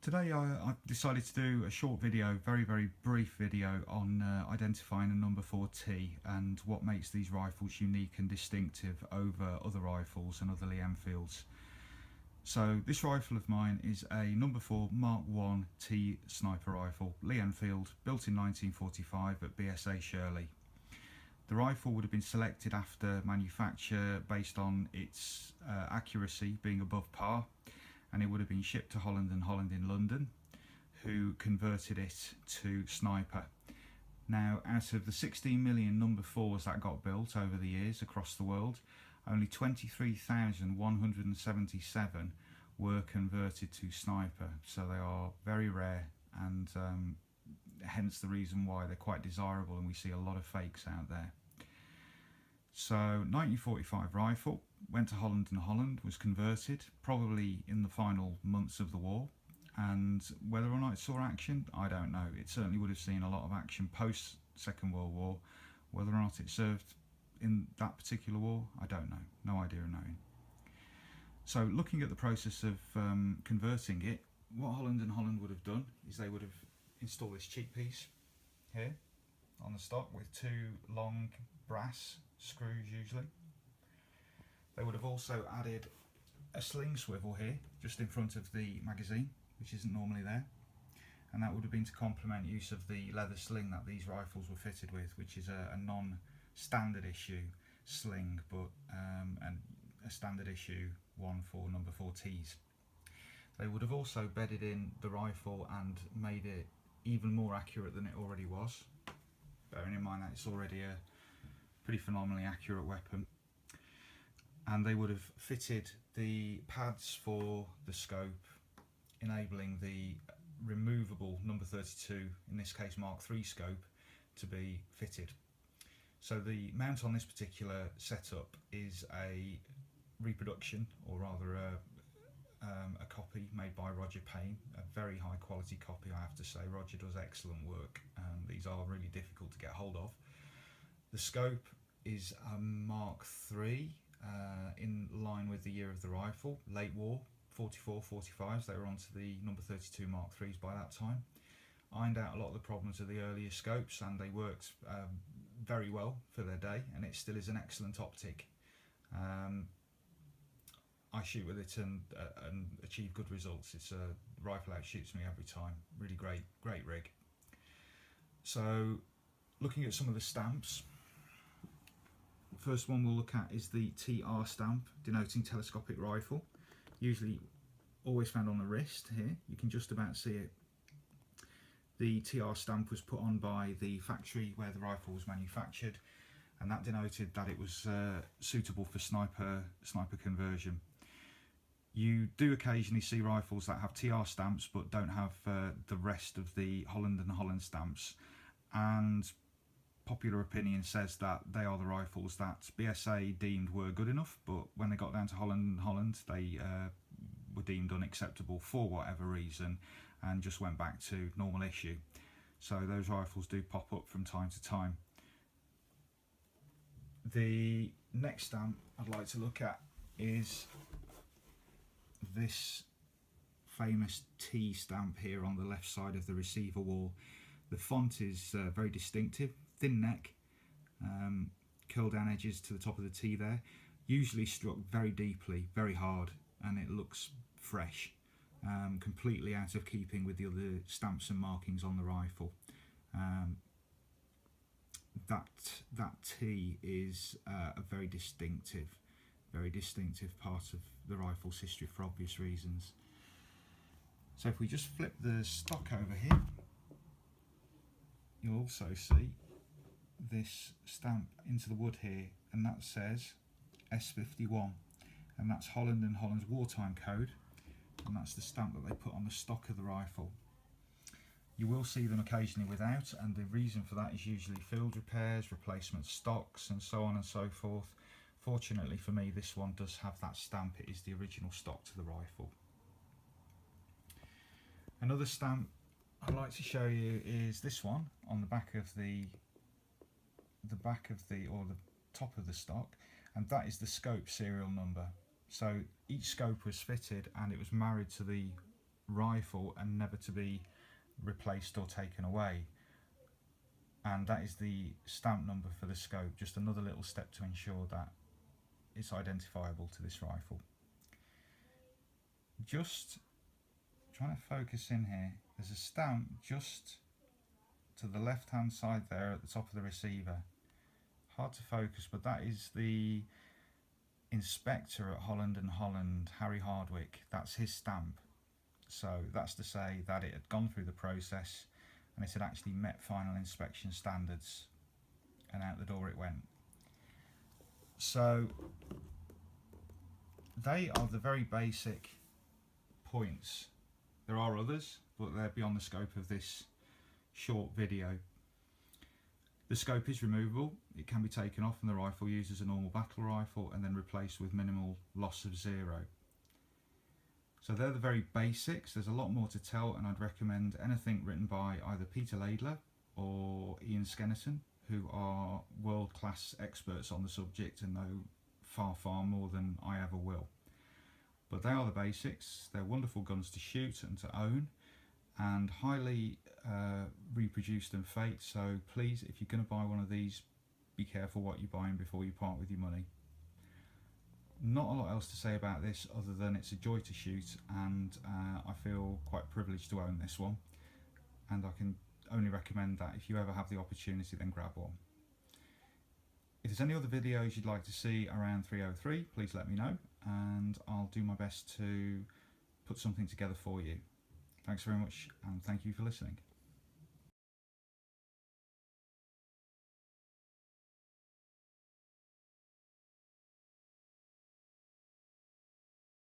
Today I decided to do a short video, very brief video on identifying a number 4T and what makes these rifles unique and distinctive over other rifles and other Lee Enfields. So this rifle of mine is a number 4 Mk.1 T sniper rifle, Lee Enfield, built in 1945 at BSA Shirley. The rifle would have been selected after manufacture based on its accuracy being above par, and it would have been shipped to Holland and Holland in London, who converted it to sniper. Now, out of the 16 million number 4s that got built over the years across the world, only 23,177 were converted to sniper, so they are very rare, and hence the reason why they're quite desirable, and we see a lot of fakes out there. So 1945 rifle, went to Holland and Holland, was converted probably in the final months of the war, and whether or not it saw action, I don't know. It certainly would have seen a lot of action post Second World War. Whether or not it served in that particular war, I don't know. No idea of knowing. So looking at the process of converting it, what Holland and Holland would have done is they would have installed this cheek piece here on the stock with two long brass screws usually. They would have also added a sling swivel here just in front of the magazine, which isn't normally there, and that would have been to complement use of the leather sling that these rifles were fitted with, which is a non-standard issue sling, but and a standard issue one for number 4Ts. They would have also bedded in the rifle and made it even more accurate than it already was, bearing in mind that it's already a pretty phenomenally accurate weapon. And they would have fitted the pads for the scope, enabling the removable number 32, in this case Mark III scope, to be fitted. So the mount on this particular setup is a reproduction, or rather a copy made by Roger Payne, a very high quality copy, I have to say. Roger does excellent work. These are really difficult to get hold of. The scope is a Mark III, in line with the year of the rifle, late war, 44, 45s. They were onto the number 32 Mark IIIs by that time. Ironed out a lot of the problems of the earlier scopes, and they worked very well for their day, and it still is an excellent optic. I shoot with it and achieve good results. It's a rifle outshoots me every time. Really great rig. So looking at some of the stamps, first one we'll look at is the TR stamp, denoting telescopic rifle, usually always found on the wrist here. You can just about see it. The TR stamp was put on by the factory where the rifle was manufactured, and that denoted that it was suitable for sniper conversion. You do occasionally see rifles that have TR stamps but don't have the rest of the Holland and Holland stamps, and popular opinion says that they are the rifles that BSA deemed were good enough, but when they got down to Holland and Holland, they were deemed unacceptable for whatever reason and just went back to normal issue. So those rifles do pop up from time to time. The next stamp I'd like to look at is this famous T stamp here on the left side of the receiver wall. The font is very distinctive, thin neck, curl down edges to the top of the T there, usually struck very deeply, very hard, and it looks fresh, completely out of keeping with the other stamps and markings on the rifle. That T is a very distinctive part of the rifle's history for obvious reasons. So if we just flip the stock over here, you'll also see this stamp into the wood here, and that says S51, and that's Holland and Holland's wartime code, and that's the stamp that they put on the stock of the rifle. You will see them occasionally without, and the reason for that is usually field repairs, replacement stocks, and so on and so forth. Fortunately for me, this one does have that stamp. It is the original stock to the rifle. Another stamp I'd like to show you is this one on the back of the top of the stock, and that is the scope serial number. So each scope was fitted and it was married to the rifle and never to be replaced or taken away. And that is the stamp number for the scope, just another little step to ensure that it's identifiable to this rifle. Just trying to focus in here, there's a stamp just to the left hand side there at the top of the receiver. Hard to focus, but that is the inspector at Holland & Holland, Harry Hardwick. That's his stamp. So that's to say that it had gone through the process and it had actually met final inspection standards, and out the door it went. So they are the very basic points. There are others, but they're beyond the scope of this short video. The scope is removable. It can be taken off and the rifle used as a normal battle rifle and then replaced with minimal loss of zero. So they're the very basics. There's a lot more to tell, and I'd recommend anything written by either Peter Laidler or Ian Skennerton, who are world-class experts on the subject and know far, far more than I ever will. But they are the basics. They're wonderful guns to shoot and to own, and highly reproduced and faked. So please, if you're going to buy one of these, be careful what you're buying before you part with your money. Not a lot else to say about this other than it's a joy to shoot, and I feel quite privileged to own this one, and I can only recommend that if you ever have the opportunity, then grab one. If there's any other videos you'd like to see around 303, please let me know, and I'll do my best to put something together for you. Thanks very much, and thank you for listening.